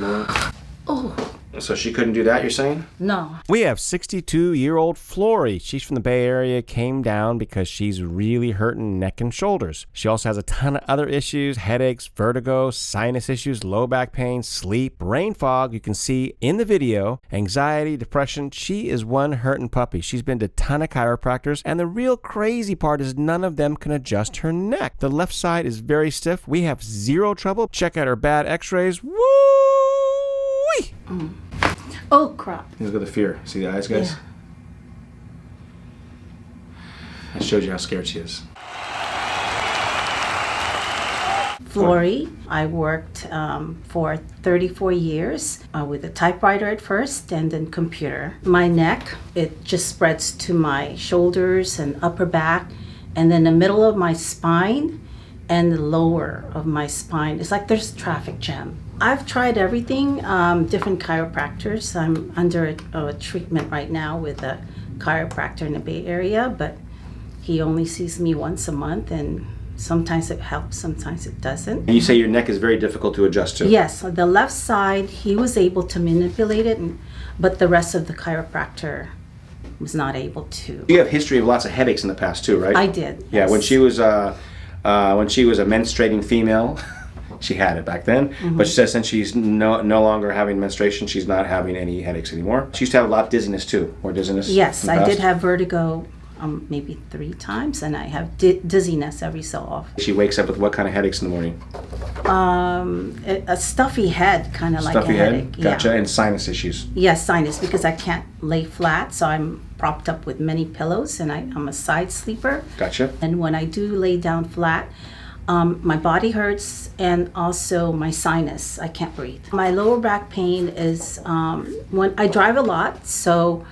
Oh. So she couldn't do that, you're saying? No. We have 62-year-old Flory. She's from the Bay Area, came down because she's really hurting neck and shoulders. She also has a ton of other issues, headaches, vertigo, sinus issues, low back pain, sleep, brain fog. You can see in the video, anxiety, depression. She is one hurting puppy. She's been to a ton of chiropractors, and the real crazy part is none of them can adjust her neck. The left side is very stiff. We have zero trouble. Check out her bad x-rays. Woo! Oh, crap. Look at the fear. See the eyes, guys? Yeah. That shows you how scared she is. Flory, I worked for 34 years with a typewriter at first and then computer. My neck, it just spreads to my shoulders and upper back, and then the middle of my spine and the lower of my spine. It's like there's a traffic jam. I've tried everything, different chiropractors. I'm under a treatment right now with a chiropractor in the Bay Area, but he only sees me once a month, and sometimes it helps, sometimes it doesn't. And you say your neck is very difficult to adjust to. Yes, the left side, he was able to manipulate it, but the rest of the chiropractor was not able to. You have history of lots of headaches in the past too, right? I did. Yeah, yes. when she was a menstruating female, she had it back then, but she says since she's no longer having menstruation, she's not having any headaches anymore. She used to have a lot of dizziness too, more dizziness. Yes, in the I past. did have vertigo maybe 3 times, and I have dizziness every so often. She wakes up with what kind of headaches in the morning? A stuffy head, kind of like a Stuffy headache. head? Gotcha, Yeah. and sinus issues. Yes, sinus, because I can't lay flat, so I'm propped up with many pillows, and I'm a side sleeper. Gotcha. And when I do lay down flat, my body hurts, and also my sinus. I can't breathe. My lower back pain is when I drive a lot, so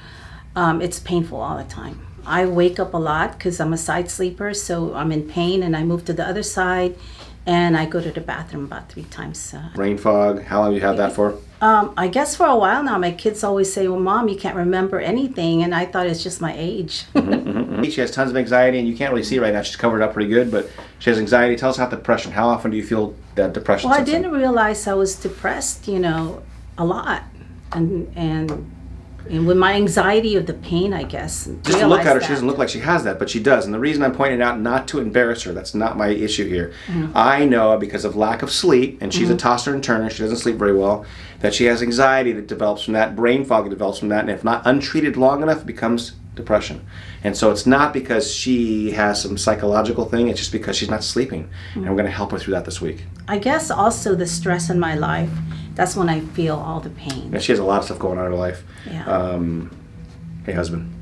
it's painful all the time. I wake up a lot because I'm a side sleeper, so I'm in pain, and I move to the other side, and I go to the bathroom about 3 times. Brain fog, how long have you had that for? I guess for a while now. My kids always say, well, Mom, you can't remember anything, and I thought it's just my age. She has tons of anxiety, and you can't really see right now. She's covered up pretty good, but she has anxiety. Tell us about depression. How often do you feel that depression? Well, I sets in? didn't realize I was depressed, a lot. And with my anxiety of the pain, I guess. Just to look at her, she that. doesn't look like she has that, but she does. And the reason I'm pointing out, not to embarrass her, that's not my issue here. I know because of lack of sleep, and she's a tosser and turner, she doesn't sleep very well, that she has anxiety that develops from that, brain fog that develops from that, and if not untreated long enough, it becomes depression. And so it's not because she has some psychological thing, it's just because she's not sleeping. And we're going to help her through that this week. I guess also the stress in my life, that's when I feel all the pain. And she has a lot of stuff going on in her life. Yeah. Hey, husband.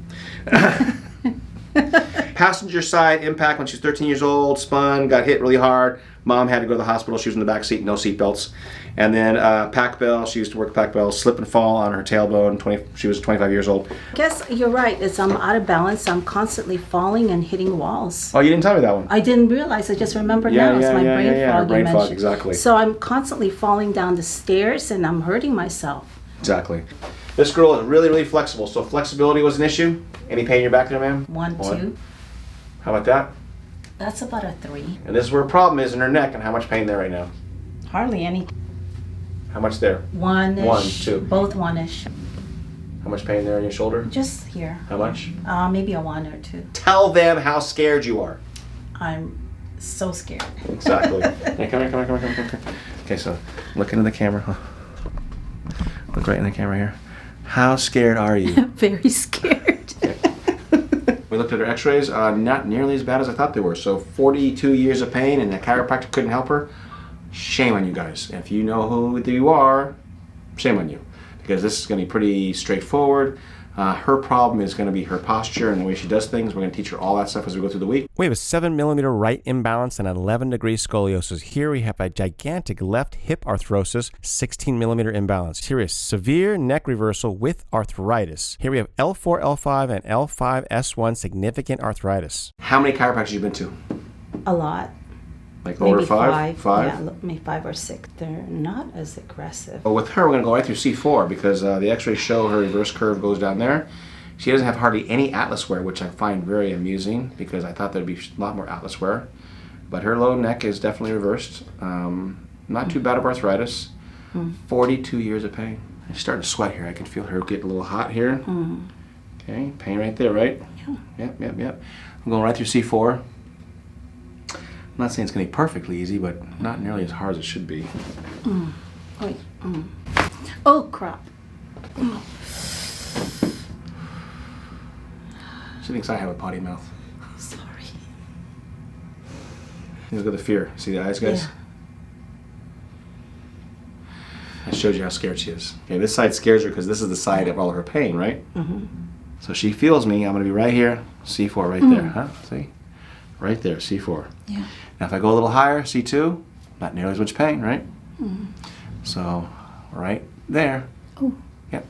Passenger side impact when she was 13 years old, spun, got hit really hard. Mom had to go to the hospital. She was in the back seat, no seat belts. And then pack bell, she used to work pack bell, slip and fall on her tailbone. She was 25 years old. I guess you're right. I'm out of balance. I'm constantly falling and hitting walls. Oh, you didn't tell me that one. I didn't realize. I just remembered now. It's my brain fog. Brain you fog, mentioned. exactly. So I'm constantly falling down the stairs, and I'm hurting myself. Exactly. This girl is really, really flexible. So flexibility was an issue. Any pain in your back there, ma'am? 1, 2. How about that? That's about a 3. And this is where her problem is in her neck, and how much pain there right now? Hardly any. How much there? 1-ish. 1, 2. Both 1-ish. How much pain there in your shoulder? Just here. How much? Maybe a 1 or 2. Tell them how scared you are. I'm so scared. Exactly. Hey, come here. Okay, so look into the camera. Look right in the camera here. How scared are you? Very scared. We looked at her x-rays, not nearly as bad as I thought they were. So 42 years of pain, and the chiropractor couldn't help her. Shame on you guys. If you know who you are, shame on you. Because this is going to be pretty straightforward. Her problem is going to be her posture and the way she does things. We're going to teach her all that stuff as we go through the week. We have a 7mm right imbalance and 11-degree scoliosis. Here we have a gigantic left hip arthrosis, 16mm imbalance. Here is severe neck reversal with arthritis. Here we have L4, L5, and L5S1 significant arthritis. How many chiropractors have you been to? A lot. Like Maybe over 5? 5? Yeah, maybe 5 or 6. They're not as aggressive. Well, with her, we're going to go right through C4 because the x-rays show her reverse curve goes down there. She doesn't have hardly any atlas wear, which I find very amusing because I thought there'd be a lot more atlas wear. But her low neck is definitely reversed. Not too bad of arthritis. 42 years of pain. I'm starting to sweat here. I can feel her getting a little hot here. Okay, pain right there, right? Yeah. Yep. I'm going right through C4. I'm not saying it's going to be perfectly easy, but not nearly as hard as it should be. Wait. Oh, crap. She thinks I have a potty mouth. Sorry. Look at the fear. See the eyes, guys? Yeah. That shows you how scared she is. Okay, this side scares her because this is the side of all of her pain, right? So she feels me. I'm going to be right here. C4 right there, huh? See? Right there, C4. Yeah. Now if I go a little higher, C2, not nearly as much pain, right? So right there. Oh. Yep.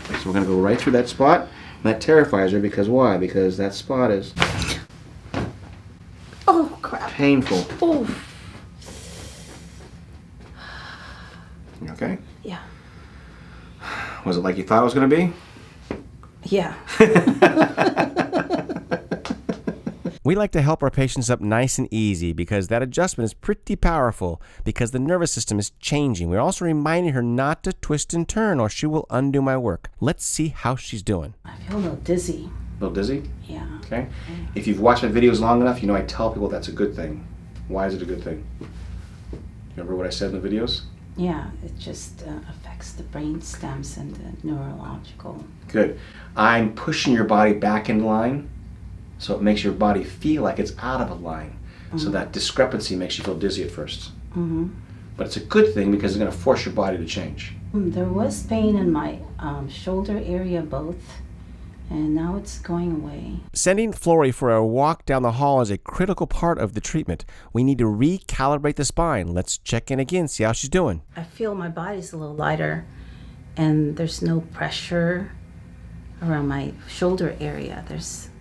So we're going to go right through that spot. And that terrifies her because why? Because that spot is Oh, crap. painful. Oh. You okay? Yeah. Was it like you thought it was going to be? Yeah. We like to help our patients up nice and easy because that adjustment is pretty powerful because the nervous system is changing. We're also reminding her not to twist and turn or she will undo my work. Let's see how she's doing. I feel a little dizzy. A little dizzy? Yeah. Okay. If you've watched my videos long enough, you know I tell people that's a good thing. Why is it a good thing? Remember what I said in the videos? Yeah, it just affects the brain stems and the neurological. Good. I'm pushing your body back in line, so it makes your body feel like it's out of a line. So that discrepancy makes you feel dizzy at first. But it's a good thing because it's going to force your body to change. There was pain in my shoulder area both, and now it's going away. Sending Flory for a walk down the hall is a critical part of the treatment. We need to recalibrate the spine. Let's check in again, see how she's doing. I feel my body's a little lighter, and there's no pressure around my shoulder area.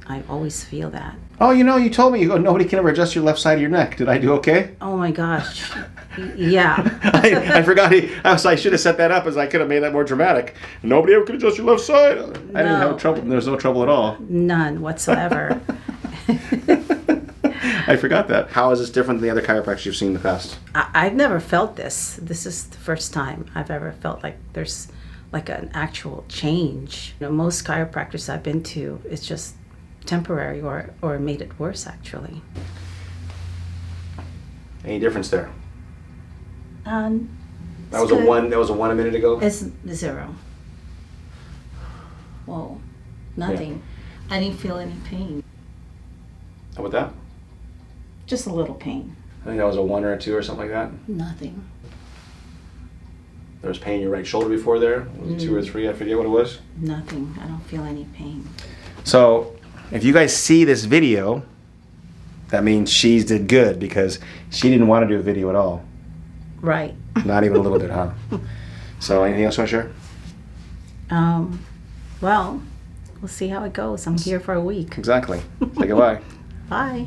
I always feel that. Oh, you told me nobody can ever adjust your left side of your neck. Did I do okay? Oh my gosh. Yeah. I forgot. I should have set that up as I could have made that more dramatic. Nobody ever could adjust your left side. I didn't have trouble. There's no trouble at all. None whatsoever. I forgot that. How is this different than the other chiropractors you've seen in the past? I've never felt this. This is the first time I've ever felt like there's like an actual change. Most chiropractors I've been to, it's just temporary or made it worse actually. Any difference there? That was a one. That was a 1 a minute ago. It's 0. Whoa, nothing. I didn't feel any pain. How about that? Just a little pain. I think that was a 1 or a 2 or something like that. Nothing. There was pain in your right shoulder before there. Was it 2 or 3? I forget what it was. Nothing. I don't feel any pain. So, if you guys see this video, that means she did good because she didn't want to do a video at all. Right. Not even a little bit, huh? So, anything else you want to share? Well, we'll see how it goes. I'm here for a week. Exactly. Say goodbye. Bye.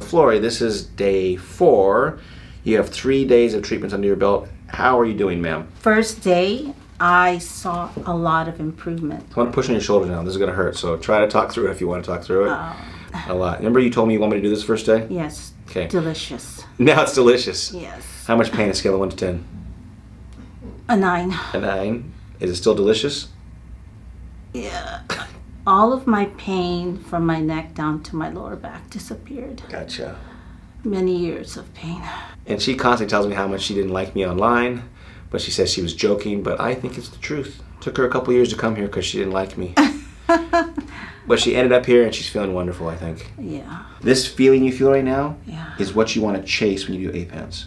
Flory, this is day 4. You have 3 days of treatments under your belt. How are you doing, ma'am? First day, I saw a lot of improvement. I want to push on your shoulders now. This is going to hurt. So try to talk through it if you want to talk through it. A lot. Remember you told me you want me to do this first day? Yes. Okay. Delicious. Now it's delicious. Yes. How much pain? A scale of 1 to 10? A 9. A 9. Is it still delicious? Yeah. All of my pain from my neck down to my lower back disappeared. Gotcha. Many years of pain. And she constantly tells me how much she didn't like me online, but she says she was joking, but I think it's the truth. Took her a couple years to come here because she didn't like me. But she ended up here and she's feeling wonderful, I think. Yeah. This feeling you feel right now Yeah. is what you want to chase when you do APANs.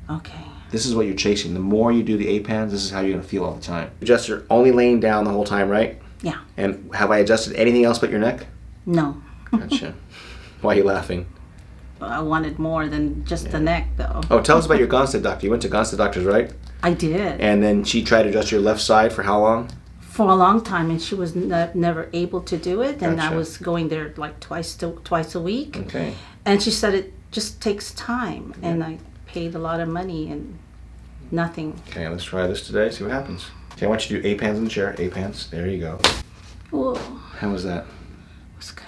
Okay. This is what you're chasing. The more you do the APANs, this is how you're going to feel all the time. Adjuster only laying down the whole time, right? Yeah. And have I adjusted anything else but your neck? No. Gotcha. Why are you laughing? I wanted more than just the neck, though. Oh, tell us about your Gonstead doctor. You went to Gonstead doctors, right? I did. And then she tried to adjust your left side for how long? For a long time, and she was never able to do it. And Gotcha. I was going there like twice a week. Okay. And she said it just takes time. And I paid a lot of money and nothing. Okay, let's try this today, see what happens. Okay, I want you to do APANs in the chair. APANs. There you go. Whoa. How was that? It was good.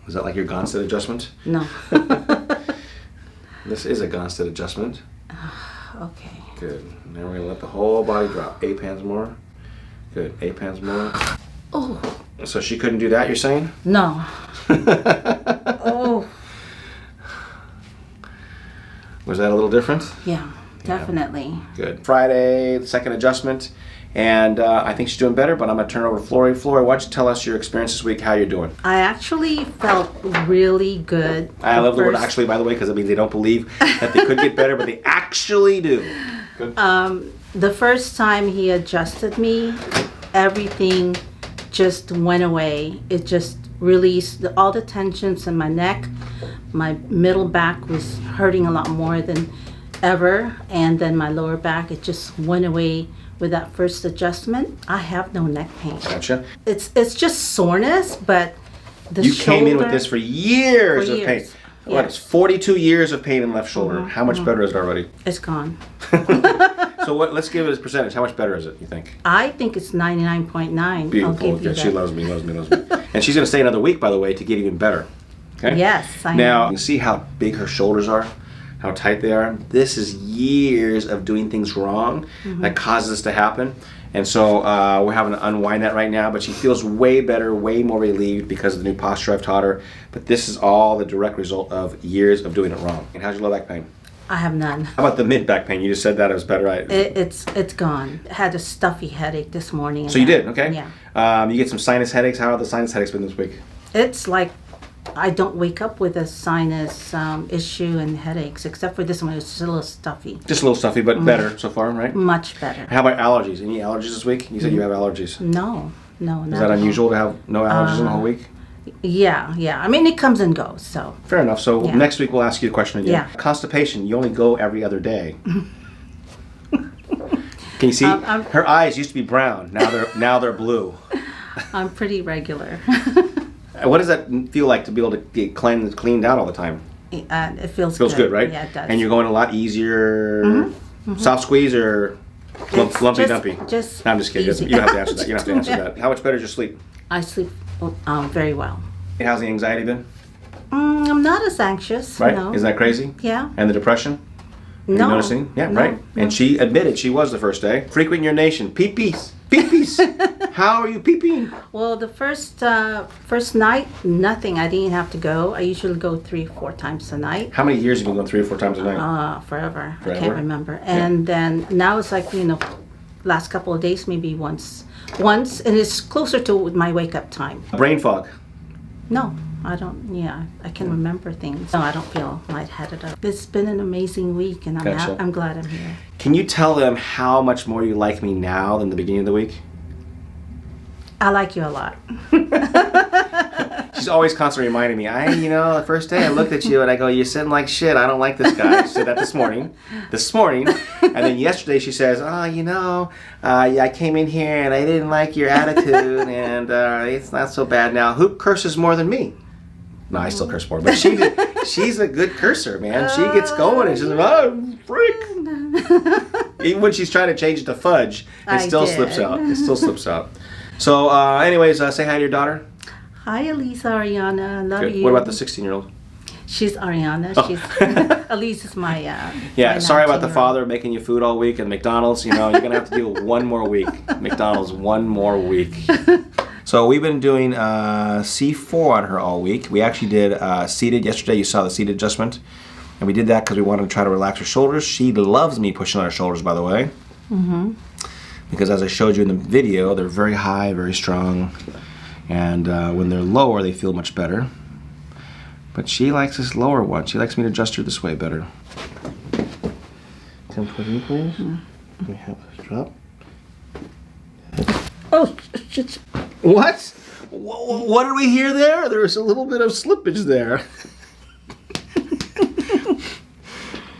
Was that like your Gonstead adjustment? No. This is a Gonstead adjustment. Okay. Good. Now we're gonna let the whole body drop. 8 pounds more. Good. 8 pounds more. Oh. So she couldn't do that, you're saying? No. Oh. Was that a little different? Yeah, definitely. Good. Friday, the second adjustment, and I think she's doing better, but I'm going to turn it over to Flory. Flory, why don't you tell us your experience this week, how you're doing? I actually felt really good. I love the word actually, by the way, because it means they don't believe that they could get better, but they actually do. Good. The first time he adjusted me, everything just went away. It just released all the tensions in my neck. My middle back was hurting a lot more than ever, and then my lower back, it just went away with that first adjustment. I have no neck pain. Gotcha. It's just soreness, but the You shoulder, came in with this for years of pain. What, it's 42 years of pain in the left shoulder. How much better is it already? It's gone. So let's give it a percentage. How much better is it, you think? I think it's 99.9. Beautiful. I'll give you Yeah, that. she loves me. And she's going to stay another week, by the way, to get even better. Okay? Yes, I Now, know. you see how big her shoulders are? How tight they are? This is years of doing things wrong that causes this to happen. And so we're having to unwind that right now, but she feels way better, way more relieved because of the new posture I've taught her. But this is all the direct result of years of doing it wrong. And how's your low back pain? I have none. How about the mid back pain? You just said that it was better, right? It's gone. I had a stuffy headache this morning. So you did, okay? Yeah. You get some sinus headaches. How have the sinus headaches been this week? It's like I don't wake up with a sinus issue and headaches, except for this one. It's just a little stuffy. Just a little stuffy, but better so far, right? Much better. How about allergies? Any allergies this week? You said you have allergies. No, Is that unusual to have no allergies in the whole week? Yeah. I mean, it comes and goes, so. Fair enough. So Yeah. next week we'll ask you a question again. Yeah. Constipation. You only go every other day. Can you see? Her eyes used to be brown. Now they're blue. I'm pretty regular. What does that feel like to be able to get cleaned out all the time? It feels Feels good, right? Yeah, it does. And you're going a lot easier. Soft squeeze or lumpy dumpy? Just No, I'm just kidding. easy. You don't have to answer that. You don't have to answer that. How much better is your sleep? I sleep very well. How's the anxiety been? I'm not as anxious. Right? No. Isn't that crazy? Yeah. And the depression? Are you No. noticing? Yeah, No, right. no. And she admitted she was the first day. Frequent urination. Pee-pees. Pee-pees. How are you pee-peeing? Well, the first night, nothing. I didn't have to go. I usually go 3-4 times a night. How many years have you been going 3 or 4 times a night? Forever. I Forever? can't remember. And then now it's like, last couple of days, maybe once, and it's closer to my wake up time. Brain fog. No, I don't. Yeah, I can remember things. No, I don't feel lightheaded. It's been an amazing week, and Gotcha. I'm glad I'm here. Can you tell them how much more you like me now than the beginning of the week? I like you a lot. She's always constantly reminding me, the first day I looked at you and I go, you're sitting like shit. I don't like this guy. She said that this morning. And then yesterday she says, I came in here and I didn't like your attitude and it's not so bad now. Who curses more than me? No, I still curse more. But she's a good cursor, man. She gets going and she's like, freak. Even when she's trying to change it to fudge, it still slips out. So anyways, say hi to your daughter. Hi, Elisa, Ariana. I love Good. you. What about the 16-year-old? She's Ariana. She's Elise is my Yeah, my sorry about the 19-year-old. father making you food all week and McDonald's. You're gonna have to deal with one more week. McDonald's, one more week. So we've been doing C4 on her all week. We actually did seated yesterday. You saw the seated adjustment, and we did that because we wanted to try to relax her shoulders. She loves me pushing on her shoulders, by the way. Because as I showed you in the video, they're very high, very strong, and when they're lower, they feel much better. But she likes this lower one. She likes me to adjust her this way better. Come towards me, please. Let me have this drop. Oh, shit. What? What did we hear there? There was a little bit of slippage there.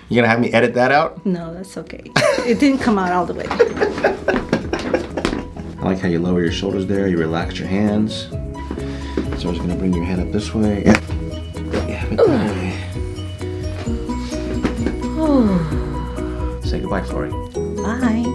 You gonna have me edit that out? No, that's okay. It didn't come out all the way. I like how you lower your shoulders there. You relax your hands. So I'm just gonna bring your head up this way. Yeah, that way. Say goodbye, Flory. Bye.